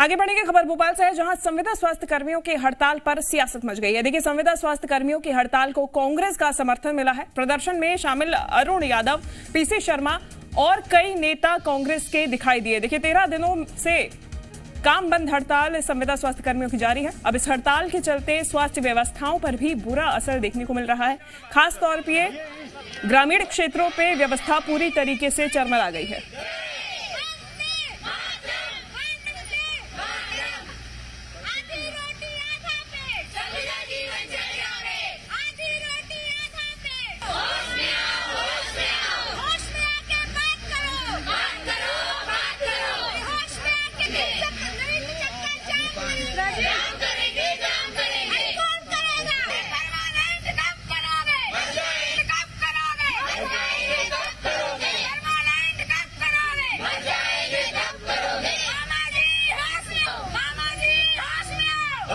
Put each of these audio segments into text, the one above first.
आगे बढ़ेंगे, खबर भोपाल से है जहां संविदा स्वास्थ्य कर्मियों की हड़ताल पर सियासत मच गई है। देखिए, संविदा स्वास्थ्य कर्मियों की हड़ताल को कांग्रेस का समर्थन मिला है। प्रदर्शन में शामिल अरुण यादव, पीसी शर्मा और कई नेता कांग्रेस के दिखाई दिए। देखिए, 13 दिनों से काम बंद हड़ताल संविदा स्वास्थ्य कर्मियों की जारी है। अब इस हड़ताल के चलते स्वास्थ्य व्यवस्थाओं पर भी बुरा असर देखने को मिल रहा है। खास तौर पर ग्रामीण क्षेत्रों पे व्यवस्था पूरी तरीके से चरमरा गई है।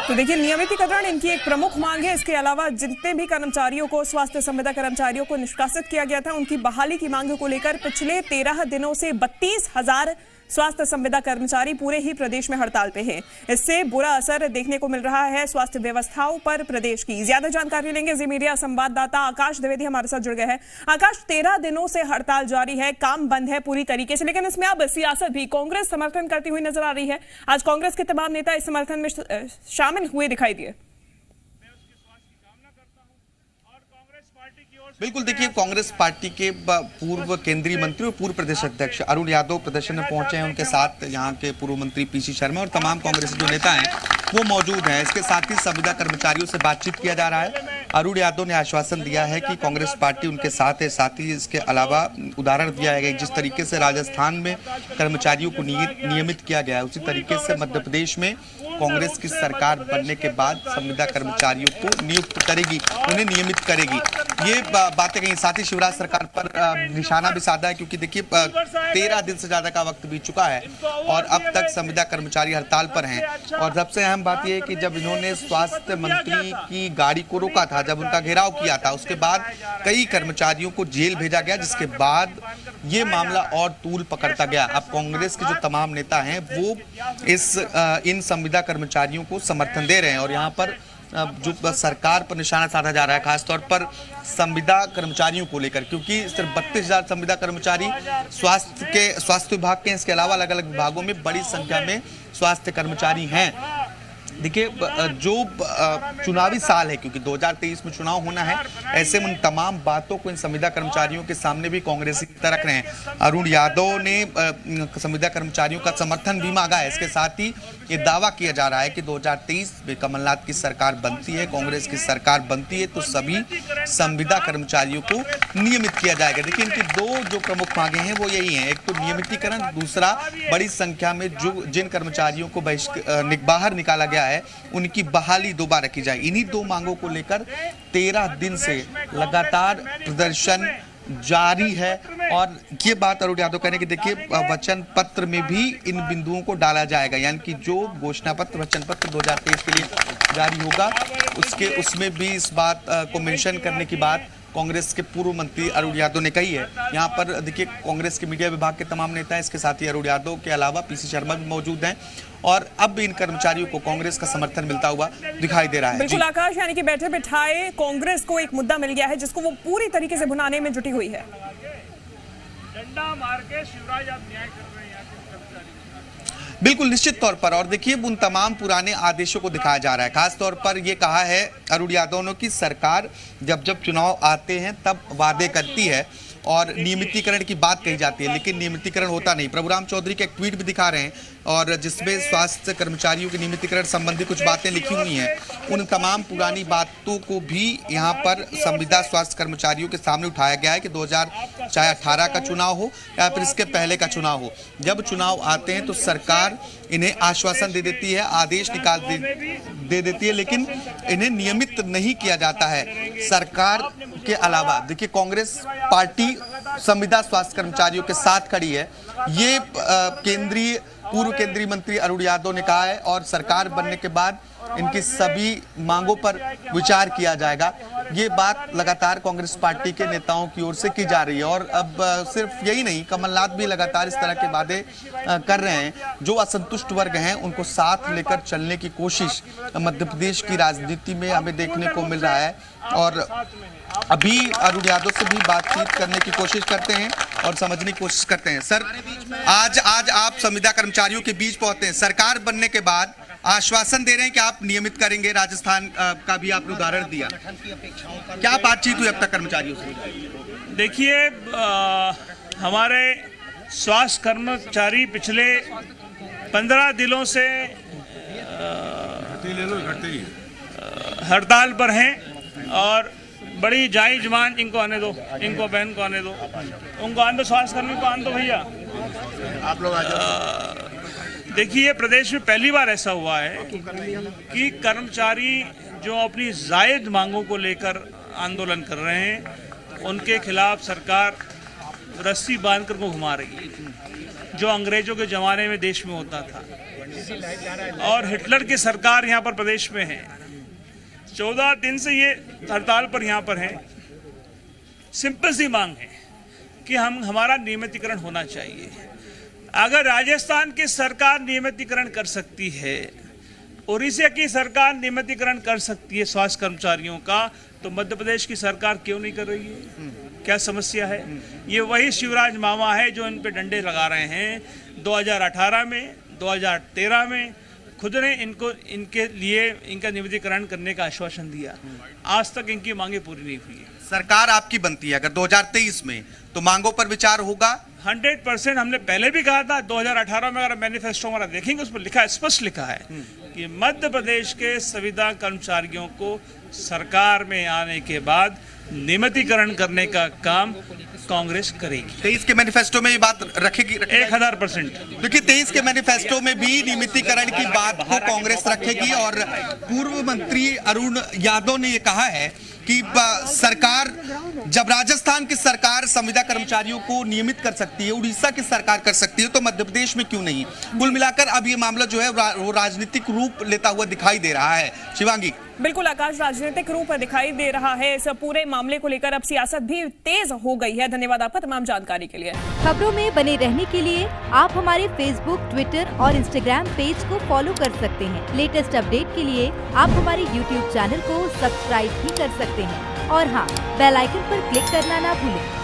तो देखिए, नियमितीकरण इनकी एक प्रमुख मांग है। इसके अलावा जितने भी कर्मचारियों को, स्वास्थ्य संविदा कर्मचारियों को निष्कासित किया गया था, उनकी बहाली की मांग को लेकर पिछले 13 दिनों से 32,000 स्वास्थ्य संविदा कर्मचारी पूरे ही प्रदेश में हड़ताल पे हैं। इससे बुरा असर देखने को मिल रहा है स्वास्थ्य व्यवस्थाओं पर प्रदेश की। ज्यादा जानकारी लेंगे जी मीडिया संवाददाता आकाश द्विवेदी हमारे साथ जुड़ गए हैं। आकाश, 13 दिनों से हड़ताल जारी है, काम बंद है पूरी तरीके से, लेकिन इसमें अब सियासत भी कांग्रेस समर्थन करती हुई नजर आ रही है। आज कांग्रेस के तमाम नेता इस समर्थन में शामिल हुए दिखाई दिए। बिल्कुल, देखिए, कांग्रेस पार्टी के पूर्व केंद्रीय मंत्री और पूर्व प्रदेश अध्यक्ष अरुण यादव प्रदर्शन में पहुंचे हैं। उनके साथ यहाँ के पूर्व मंत्री पीसी शर्मा और तमाम कांग्रेस जो नेता हैं वो मौजूद हैं। इसके साथ ही संविदा कर्मचारियों से बातचीत किया जा रहा है। अरुण यादव ने आश्वासन दिया है कि कांग्रेस पार्टी उनके साथ है। साथ ही इसके अलावा उदाहरण दिया है जिस तरीके से राजस्थान में कर्मचारियों को नियमित किया गया है, उसी तरीके से मध्य प्रदेश में कांग्रेस की सरकार बनने के बाद संविदा कर्मचारियों को नियुक्त करेगी, उन्हें नियमित करेगी। ये बातें कहीं। साथ ही शिवराज सरकार पर निशाना भी साधा है, क्योंकि देखिए 13 दिन से ज्यादा का वक्त बीत चुका है और अब तक संविदा कर्मचारी हड़ताल पर हैं। और सबसे अहम बात यह है कि जब इन्होंने स्वास्थ्य मंत्री की गाड़ी को रोका था, जब उनका घेराव किया था, उसके बाद कई कर्मचारियों को जेल भेजा गया, जिसके बाद ये मामला और तूल पकड़ता गया। अब कांग्रेस के जो तमाम नेता हैं वो इन संविदा कर्मचारियों को समर्थन दे रहे हैं और यहाँ पर जो सरकार पर निशाना साधा जा रहा है, खासतौर पर संविदा कर्मचारियों को लेकर, क्योंकि सिर्फ 32,000 संविदा कर्मचारी स्वास्थ्य विभाग के, इसके अलावा अलग अलग विभागों में बड़ी संख्या में स्वास्थ्य कर्मचारी हैं। देखिए, जो चुनावी साल है, क्योंकि 2023 में चुनाव होना है, ऐसे में उन तमाम बातों को इन संविदा कर्मचारियों के सामने भी कांग्रेसी रख रहे हैं। अरुण यादव ने संविदा कर्मचारियों का समर्थन भी मांगा है। इसके साथ ही ये दावा किया जा रहा है कि 2023 में कमलनाथ की सरकार बनती है, कांग्रेस की सरकार बनती है, तो सभी संविदा कर्मचारियों को नियमित किया जाएगा। देखिए, इनकी दो जो प्रमुख मांगे हैं वो यही हैं, एक तो नियमितीकरण, दूसरा बड़ी संख्या में जो जिन कर्मचारियों को बाहर निकाला गया है उनकी बहाली दोबारा की जाए। इन्हीं दो मांगों को लेकर 13 दिन से लगातार प्रदर्शन जारी है। और ये बात अरुण यादव कहने की, देखिए, वचन पत्र में भी इन बिंदुओं को डाला जाएगा, यानी कि जो घोषणा पत्र, वचन पत्र 2023 के लिए जारी होगा, उसमें भी इस बात को मेंशन करने की बात कांग्रेस के पूर्व मंत्री अरुण यादव ने कही है। यहाँ पर देखिए, कांग्रेस के मीडिया विभाग के तमाम नेता हैं, इसके साथ ही अरुण यादव के अलावा पीसी शर्मा भी मौजूद हैं और अब इन कर्मचारियों को कांग्रेस का समर्थन मिलता हुआ दिखाई दे रहा है। बिल्कुल आकाश, यानी कि बैठे बिठाए कांग्रेस को एक मुद्दा मिल गया है जिसको वो पूरी तरीके से भुनाने में जुटी हुई है। डंडा मार के शिवराज आप न्याय कर रहे हैं। बिल्कुल, निश्चित तौर पर। और देखिए, उन तमाम पुराने आदेशों को दिखाया जा रहा है। खास तौर पर यह कहा है अरुण यादव ने कि सरकार जब चुनाव आते हैं तब वादे करती है और नियमितीकरण की बात कही जाती है, लेकिन नियमितीकरण होता नहीं। प्रभुराम चौधरी के एक ट्वीट भी दिखा रहे हैं और जिसमें स्वास्थ्य कर्मचारियों के नियमितीकरण संबंधी कुछ बातें लिखी हुई हैं। उन तमाम पुरानी बातों को भी यहाँ पर संविदा स्वास्थ्य कर्मचारियों के सामने उठाया गया है कि 2018 का चुनाव हो या फिर इसके पहले का चुनाव हो, जब चुनाव आते हैं तो सरकार इन्हें आश्वासन दे देती है, आदेश निकाल दे देती है, लेकिन इन्हें नियमित नहीं किया जाता है। सरकार के अलावा देखिए, कांग्रेस पार्टी संविदा स्वास्थ्य कर्मचारियों के साथ खड़ी है। ये केंद्रीय पूर्व केंद्रीय मंत्री अरुण यादव ने कहा है और सरकार बनने के बाद इनकी सभी मांगों पर विचार किया जाएगा। ये बात लगातार कांग्रेस पार्टी के नेताओं की ओर से की जा रही है और अब सिर्फ यही नहीं, कमलनाथ भी लगातार इस तरह के वादे कर रहे हैं। जो असंतुष्ट वर्ग हैं उनको साथ लेकर चलने की कोशिश मध्य प्रदेश की राजनीति में हमें देखने को मिल रहा है और अभी अरुण यादव से भी बातचीत करने की कोशिश करते हैं और समझने की कोशिश करते हैं। सर, आज आप संविदा कर्मचारियों के बीच पहुंचते हैं, सरकार बनने के बाद आश्वासन दे रहे हैं कि आप नियमित करेंगे, राजस्थान का भी आपने उदाहरण दिया, क्या बातचीत हुई अब तक कर्मचारियों से? देखिए, हमारे स्वास्थ्य कर्मचारी पिछले 15 दिनों से हड़ताल पर हैं और बड़ी जायज मांग, इनको आने दो, इनको बहन को आने दो, उनको आने दो, स्वास्थ्य कर्मी को आने दो भैया, आप लोग देखिए, प्रदेश में पहली बार ऐसा हुआ है कि कर्मचारी जो अपनी जायज मांगों को लेकर आंदोलन कर रहे हैं उनके खिलाफ सरकार रस्सी बांधकर को घुमा रही है, जो अंग्रेजों के ज़माने में देश में होता था। और हिटलर की सरकार यहाँ पर प्रदेश में है, 14 दिन से ये हड़ताल पर यहाँ पर है। सिंपल सी मांग है कि हमारा नियमितीकरण होना चाहिए। अगर राजस्थान की सरकार नियमितीकरण कर सकती है, उड़ीसा की सरकार नियमितीकरण कर सकती है स्वास्थ्य कर्मचारियों का, तो मध्य प्रदेश की सरकार क्यों नहीं कर रही है? क्या समस्या है? ये वही शिवराज मामा है जो इन पे डंडे लगा रहे हैं। 2018 में, 2013 में खुद ने इनके लिए इनका नियमितीकरण करने का आश्वासन दिया, आज तक इनकी मांगे पूरी नहीं हुई है। सरकार आपकी बनती है अगर 2023 में, तो मांगों पर विचार होगा 100%। हमने पहले भी कहा था, 2018 में अगर मैनिफेस्टो हमारा देखेंगे उस पर लिखा है, स्पष्ट लिखा है कि मध्य प्रदेश के संविदा कर्मचारियों को सरकार में आने के बाद नियमितीकरण करने का काम कांग्रेस करेगी। 23 के मैनिफेस्टो में ये बात रखेगी 1000%। देखिए, 23 के मैनिफेस्टो में भी नियमितीकरण की बात को कांग्रेस रखेगी और पूर्व मंत्री अरुण यादव ने ये कहा है कि सरकार, जब राजस्थान की सरकार संविदा कर्मचारियों को नियमित कर सकती है, उड़ीसा की सरकार कर सकती है, तो मध्य प्रदेश में क्यों नहीं? कुल मिलाकर अब ये मामला जो है वो राजनीतिक रूप लेता हुआ दिखाई दे रहा है। शिवांगी। बिल्कुल आकाश, राजनीतिक रूप दिखाई दे रहा है। इस पूरे मामले को लेकर अब सियासत भी तेज हो गई है। धन्यवाद आपका तमाम जानकारी के लिए। खबरों में बने रहने के लिए आप हमारे फेसबुक, ट्विटर और इंस्टाग्राम पेज को फॉलो कर सकते हैं। लेटेस्ट अपडेट के लिए आप हमारे यूट्यूब चैनल को सब्सक्राइब भी कर सकते हैं और हाँ, बेल आइकन पर क्लिक करना ना भूलें।